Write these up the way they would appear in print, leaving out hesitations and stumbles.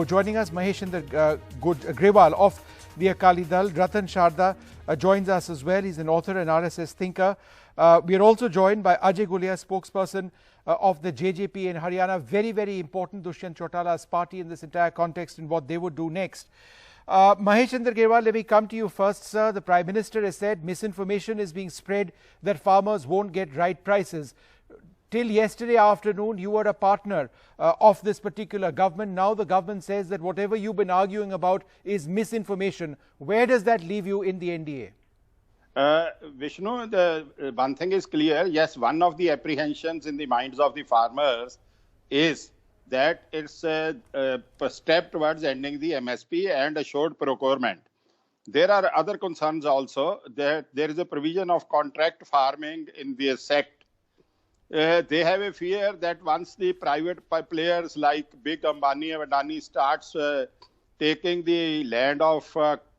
Joining us, Maheshender Grewal of the Akali Dal. Ratan Sharda joins us as well. He's an author and RSS thinker. We are also joined by Ajay Gulia, spokesperson of the JJP in Haryana. Very, very important, Dushyant Chautala's party in this entire context and what they would do next. Maheshender Grewal, let me come to you first, sir. The Prime Minister has said misinformation is being spread that farmers won't get right prices. Till yesterday afternoon, you were a partner of this particular government. Now the government says that whatever you've been arguing about is misinformation. Where does that leave you in the NDA? Vishnu, the one thing is clear. Yes, one of the apprehensions in the minds of the farmers is that it's a step towards ending the MSP and assured procurement. There are other concerns also that there is a provision of contract farming in the sect. They have a fear that once the private players like big Ambani and Adani starts taking the land of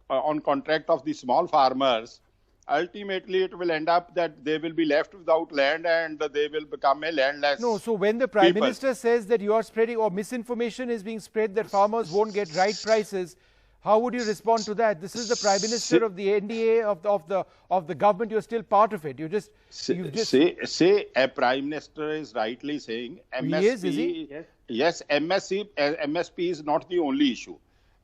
on contract of the small farmers, ultimately it will end up that they will be left without land and they will become a landless. No, so when the Prime Minister says that you are spreading or misinformation is being spread that farmers won't get right prices, how would you respond to that? This is the Prime Minister of the NDA of the government. You're still part of it. Say a Prime Minister is rightly saying MSP. He is he? Yes, MSP is not the only issue.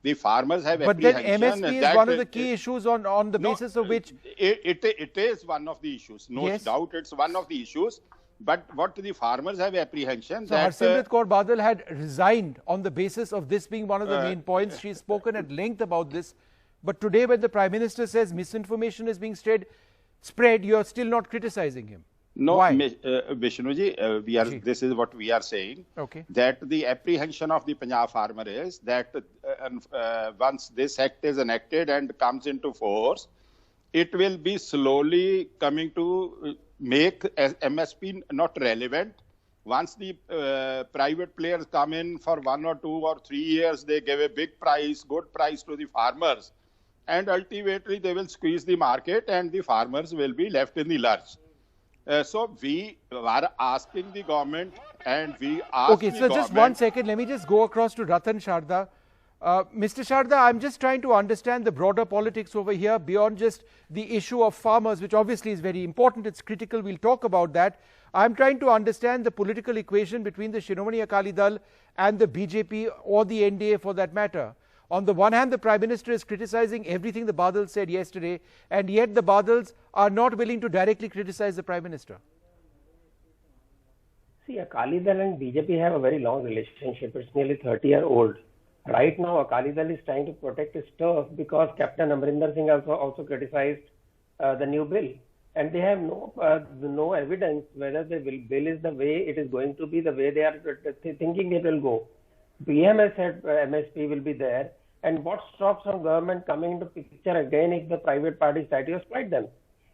The farmers have but then MSP is one of the key issues on the basis of which it is one of the issues. No doubt, it's one of the issues. But what the farmers have apprehension so that Harsimrat Kaur Badal had resigned on the basis of this being one of the main points. She's spoken at length about this. But today when the Prime Minister says misinformation is being spread, you're still not criticizing him. No, why? Vishnuji, this is what we are saying. Okay. That the apprehension of the Punjab farmer is that once this act is enacted and comes into force, it will be slowly coming to make MSP not relevant. Once the private players come in for 1 or 2 or 3 years, they give a big price, good price to the farmers. And ultimately, they will squeeze the market and the farmers will be left in the lurch. So we are asking the government and we ask okay, so just 1 second. Let me just go across to Ratan Sharda. Mr. Sharda, I'm just trying to understand the broader politics over here beyond just the issue of farmers, which obviously is very important. It's critical. We'll talk about that. I'm trying to understand the political equation between the Shiromani Akali Dal and the BJP or the NDA for that matter. On the one hand, the Prime Minister is criticizing everything the Badals said yesterday, and yet the Badals are not willing to directly criticize the Prime Minister. See, Akali Dal and BJP have a very long relationship. It's nearly 30-year-old. Right now, Akali Dal is trying to protect its turf because Captain Amrinder Singh also criticized the new bill. And they have no evidence whether the bill is the way it is going to be, the way they are thinking it will go. PM has said MSP will be there. And what stops from government coming into picture again if the private parties try to exploit them?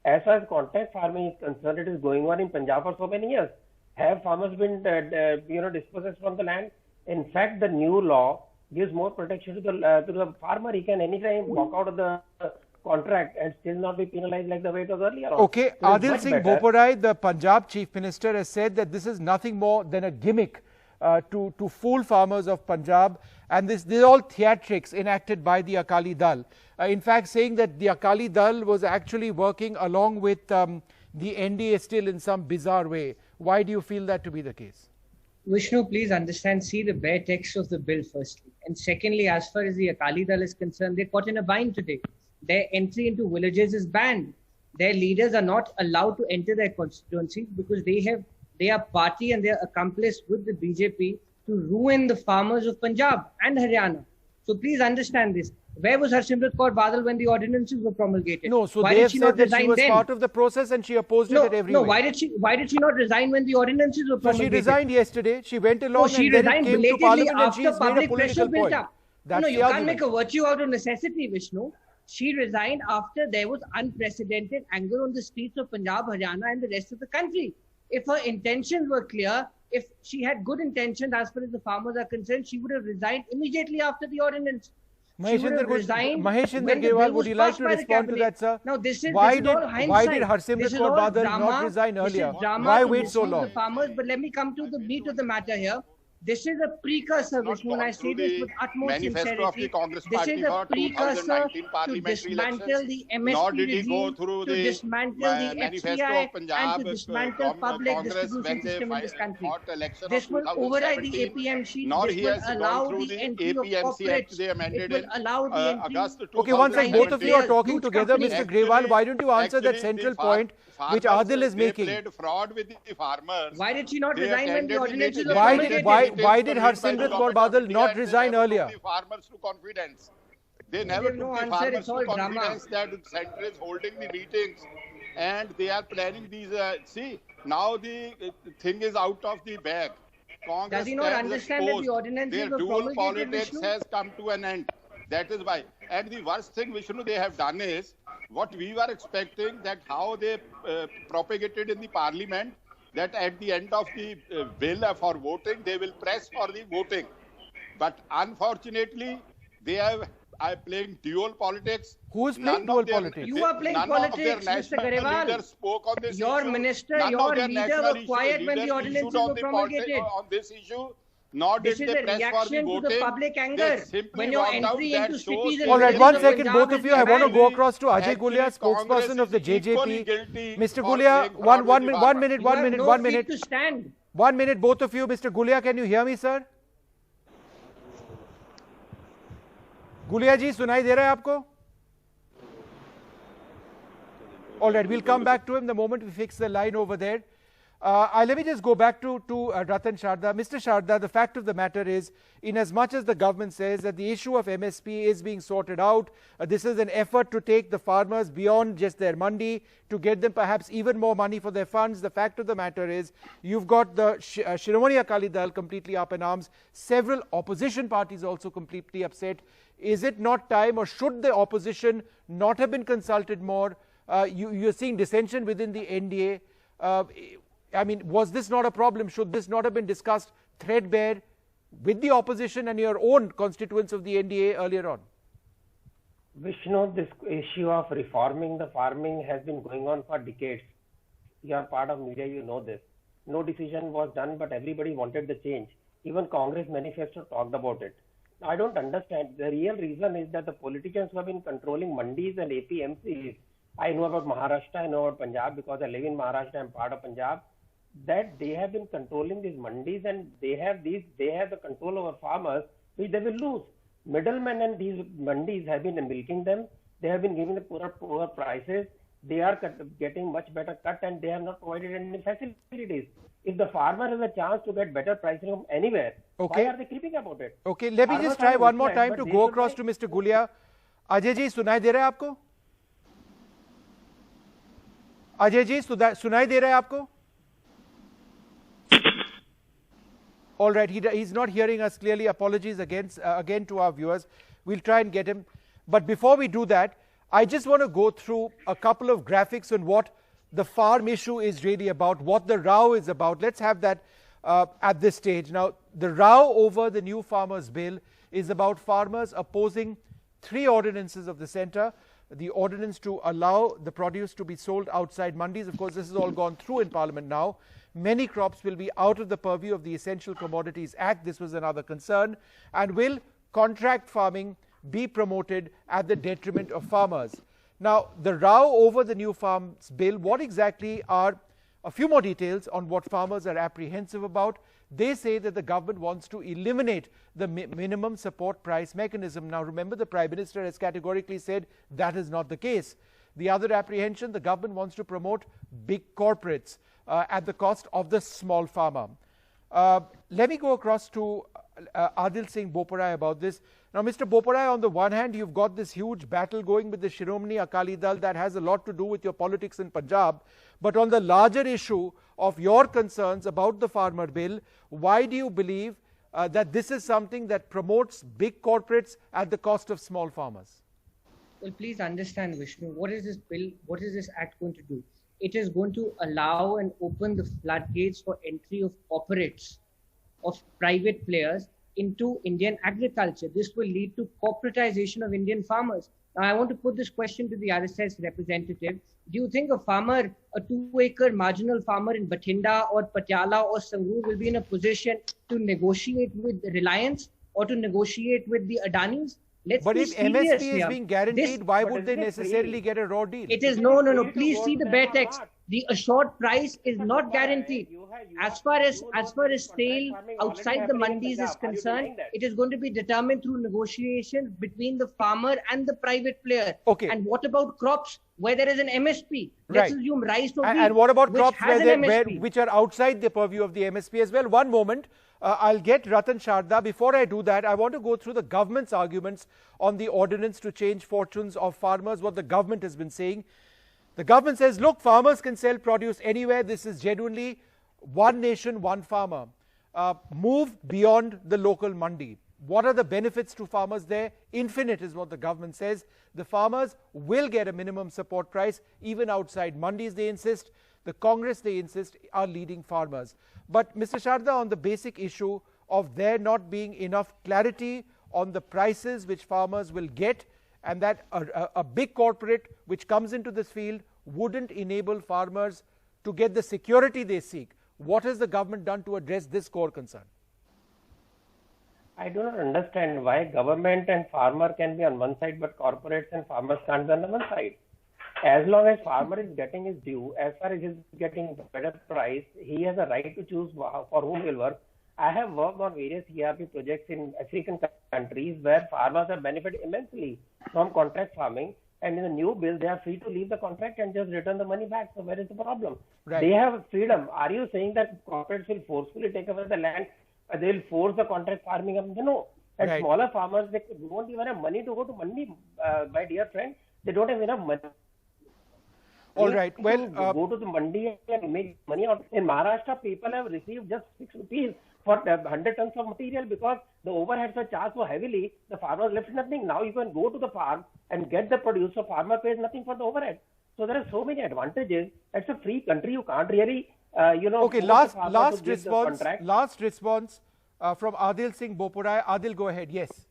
As far as contract farming is concerned, it is going on in Punjab for so many years. Have farmers been dispossessed from the land? In fact, the new law gives more protection to the farmer. He can anytime walk out of the contract and still not be penalized like the way it was earlier. Okay, so Adil Singh Boparai, the Punjab Chief Minister, has said that this is nothing more than a gimmick to fool farmers of Punjab, and these are all theatrics enacted by the Akali Dal. In fact, saying that the Akali Dal was actually working along with the NDA still in some bizarre way. Why do you feel that to be the case? Vishnu, please understand, see the bare text of the bill firstly. And secondly, as far as the Akali Dal is concerned, they're caught in a bind today. Their entry into villages is banned. Their leaders are not allowed to enter their constituencies because they are party and they are accomplice with the BJP to ruin the farmers of Punjab and Haryana. So please understand this. Where was Harsimrat Kaur Badal when the ordinances were promulgated? No, so they have said that she was part of the process and she opposed it at every way. No, why did she not resign when the ordinances were promulgated? So she resigned yesterday. She went along she and then resigned came to Parliament and after she's made a political point. No, you can't make a virtue out of necessity, Vishnu. She resigned after there was unprecedented anger on the streets of Punjab, Haryana and the rest of the country. If her intentions were clear, if she had good intentions as far as the farmers are concerned, she would have resigned immediately after the ordinance. Maheshender Grewal, would you like to respond to that, sir? Now, this is why did Harsimrat Kaur Badal not resign earlier? Why wait so long? The farmers, but let me come to the meat of the matter here. This is a precursor, Not Vishnu, and I gone say through this the with utmost manifesto of the sincerity. Congress This Party is a for precursor 2019 to parliamentary dismantle elections. the Nor MSP did he go regime, through to the dismantle the manifesto FCI, of Punjab and to dismantle public Congress distribution when they system in this country. fought election This of will override the 2017. APMC. Nor This he will has allow gone through the the entry of APMC Act corporates. they It amended will in allow the entry August Okay, one second, both of you are 2017. talking huge together. companies. Mr. Grewal, why don't you answer that Actually, central the point which farmers, Adil is they making? played fraud with the farmers. Why did she not They resign when the attended ordinances were Why promulgated? did Harsimrat Kaur Badal not resign earlier? The farmers to confidence. They They never have took no the answer, farmers it's all to drama. confidence that the center is holding the meetings and they are planning these. See, now the thing is out of the bag. Congress Does he not stands understand that the exposed. ordinances Their were dual promulgated, politics Vishnu? has come to an end. That is why. And the worst thing, Vishnu, they have done is what we were expecting, that how they propagated in the parliament, that at the end of the bill for voting, they will press for the voting. But unfortunately, they are playing dual politics. Who is playing dual politics? You are playing politics, Mr. Garewal. Spoke on this Your issue. minister, None your of their leader national were quiet when the leaders ordinances issued on were the promulgated. on this issue. Nor This did is they a press for the reaction to the voting. public They anger. simply When your walked out. entry That into shows cities and the All right, villages one of second, Punjab both of is you. I want to banned. go across to Ajay Actually, Gulia, spokesperson Congress of the is equally JJP. guilty Mr. for Gulia, playing fraud with the You have no feet to stand. 1 minute, both of you. Mr. Gulia, can you hear me, sir? Gulia ji, सुनाई दे रहा है आपको? All right, we'll come back to him the moment we fix the line over there. Let me just go back to Ratan Sharda. Mr. Sharda, the fact of the matter is, in as much as the government says that the issue of MSP is being sorted out, this is an effort to take the farmers beyond just their mandi, to get them perhaps even more money for their funds. The fact of the matter is, you've got the Shiromani Akali Dal completely up in arms, several opposition parties also completely upset. Is it not time, or should the opposition not have been consulted more? You're seeing dissension within the NDA. I mean, was this not a problem? Should this not have been discussed threadbare with the opposition and your own constituents of the NDA earlier on? Vishnu, this issue of reforming the farming has been going on for decades. You are part of media, you know this. No decision was done, but everybody wanted the change. Even Congress manifesto talked about it. I don't understand. The real reason is that the politicians who have been controlling mandis and APMCs, I know about Maharashtra, I know about Punjab because I live in Maharashtra, I'm part of Punjab, that they have been controlling these mandis and they have the control over farmers, which they will lose. Middlemen and these mandis have been milking them. They have been giving the poor prices. They are getting much better cut and they have not provided any facilities. If the farmer has a chance to get better pricing from anywhere, Okay. why are they creeping about it? Okay, let me Farmers just try are one more misled, time to but go they across to Mr. Gulia. Ajay ji, सुनाई दे रहा है आपको? अजय जी, सुनाई दे रहा है आपको? All right, he's not hearing us clearly. Apologies again to our viewers. We'll try and get him. But before we do that, I just want to go through a couple of graphics on what the farm issue is really about, what the row is about. Let's have that at this stage. Now, the row over the new farmers bill is about farmers opposing 3 ordinances of the centre. The ordinance to allow the produce to be sold outside mandis. Of course, this has all gone through in Parliament now. Many crops will be out of the purview of the Essential Commodities Act. This was another concern. And will contract farming be promoted at the detriment of farmers? Now, the row over the new farms bill, what exactly are a few more details on what farmers are apprehensive about? They say that the government wants to eliminate the minimum support price mechanism. Now, remember, the Prime Minister has categorically said that is not the case. The other apprehension, the government wants to promote big corporates at the cost of the small farmer. Let me go across to Adil Singh Boparai about this. Now, Mr. Boparai, on the one hand, you've got this huge battle going with the Shiromani Akali Dal that has a lot to do with your politics in Punjab. But on the larger issue of your concerns about the farmer bill, why do you believe that this is something that promotes big corporates at the cost of small farmers? Well, please understand, Vishnu, what is this bill, what is this act going to do? It is going to allow and open the floodgates for entry of corporates, of private players, into Indian agriculture. This will lead to corporatization of Indian farmers. Now, I want to put this question to the RSS representative. Do you think a farmer, a 2-acre marginal farmer in Bathinda or Patiala or Sangrur will be in a position to negotiate with Reliance or to negotiate with the Adanis? But if MSP is being guaranteed, why would they necessarily get a raw deal? It is no. Please see the bare text. The assured price is not guaranteed. As far as sale outside the mandis is concerned, it is going to be determined through negotiations between the farmer and the private player. Okay. And what about crops where there is an MSP? Let's assume rice or wheat. And what about crops which are outside the purview of the MSP as well? One moment. I'll get Ratan Sharda. Before I do that, I want to go through the government's arguments on the ordinance to change fortunes of farmers, what the government has been saying. The government says, look, farmers can sell produce anywhere. This is genuinely one nation, one farmer. Move beyond the local mandi. What are the benefits to farmers there? Infinite is what the government says. The farmers will get a minimum support price, even outside mandis, they insist. The Congress, they insist, are leading farmers. But Mr. Sharda, on the basic issue of there not being enough clarity on the prices which farmers will get, and that a big corporate which comes into this field wouldn't enable farmers to get the security they seek. What has the government done to address this core concern? I do not understand why government and farmer can be on one side, but corporates and farmers can't be on the one side. As long as farmer is getting his due, as far as he is getting better price, he has a right to choose for whom he will work. I have worked on various ERP projects in African countries where farmers have benefited immensely from contract farming, and in the new bill, they are free to leave the contract and just return the money back. So where is the problem? Right. They have freedom. Are you saying that corporates will forcefully take away the land? They will force the contract farming? No. And right. Smaller farmers, they don't even have money to go to mandi, my dear friend. They don't have enough money. All right. Well, go to the mandi and make money out. In Maharashtra, people have received just 6 rupees for 100 tons of material because the overheads are charged so heavily, the farmers left nothing. Now you can go to the farm and get the produce, so farmer pays nothing for the overhead. So there are so many advantages. It's a free country. You can't really, Okay, last response from Adil Singh Bopurai. Adil, go ahead. Yes.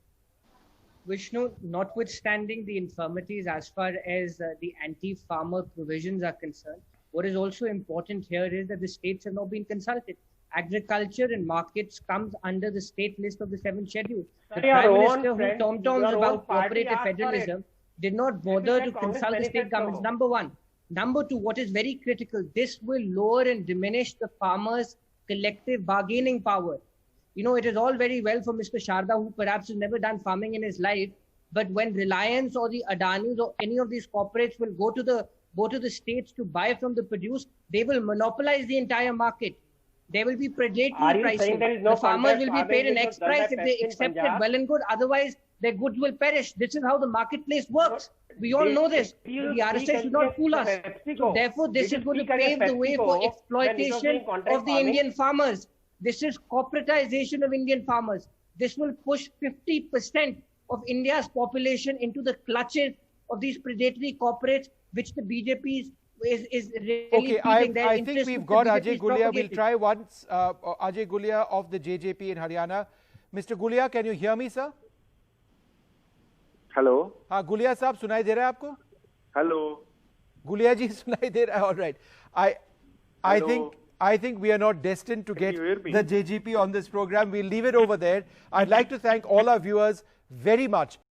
Vishnu, notwithstanding the infirmities as far as the anti-farmer provisions are concerned, what is also important here is that the states have not been consulted. Agriculture and markets comes under the state list of the 7th schedule. The Prime Minister, who tom-toms about cooperative federalism, did not bother to consult the state governments, number one. Number two, what is very critical, this will lower and diminish the farmers' collective bargaining power. You know, it is all very well for Mr. Sharda, who perhaps has never done farming in his life, but when Reliance or the Adanis or any of these corporates will go to the states to buy from the produce, they will monopolize the entire market. There will be predatory pricing. The farmers will be paid an X price if they accept it, well and good. Otherwise, their goods will perish. This is how the marketplace works. We all know this. The RSS should not fool us. So therefore, this is going to pave the way for exploitation of the Indian farmers. This is corporatization of Indian farmers. This will push 50% of India's population into the clutches of these predatory corporates, which the BJP is really okay, I think we've got Ajay Gulia. We'll try once. Ajay Gulia of the JJP in Haryana. Mr. Gulia, can you hear me, sir? Hello. हाँ गुलिया साहब सुनाई दे रहा है आपको? Hello. Gulia जी सुनाई दे रहा है. All right. I think we are not destined to get the JGP on this program. We'll leave it over there. I'd like to thank all our viewers very much.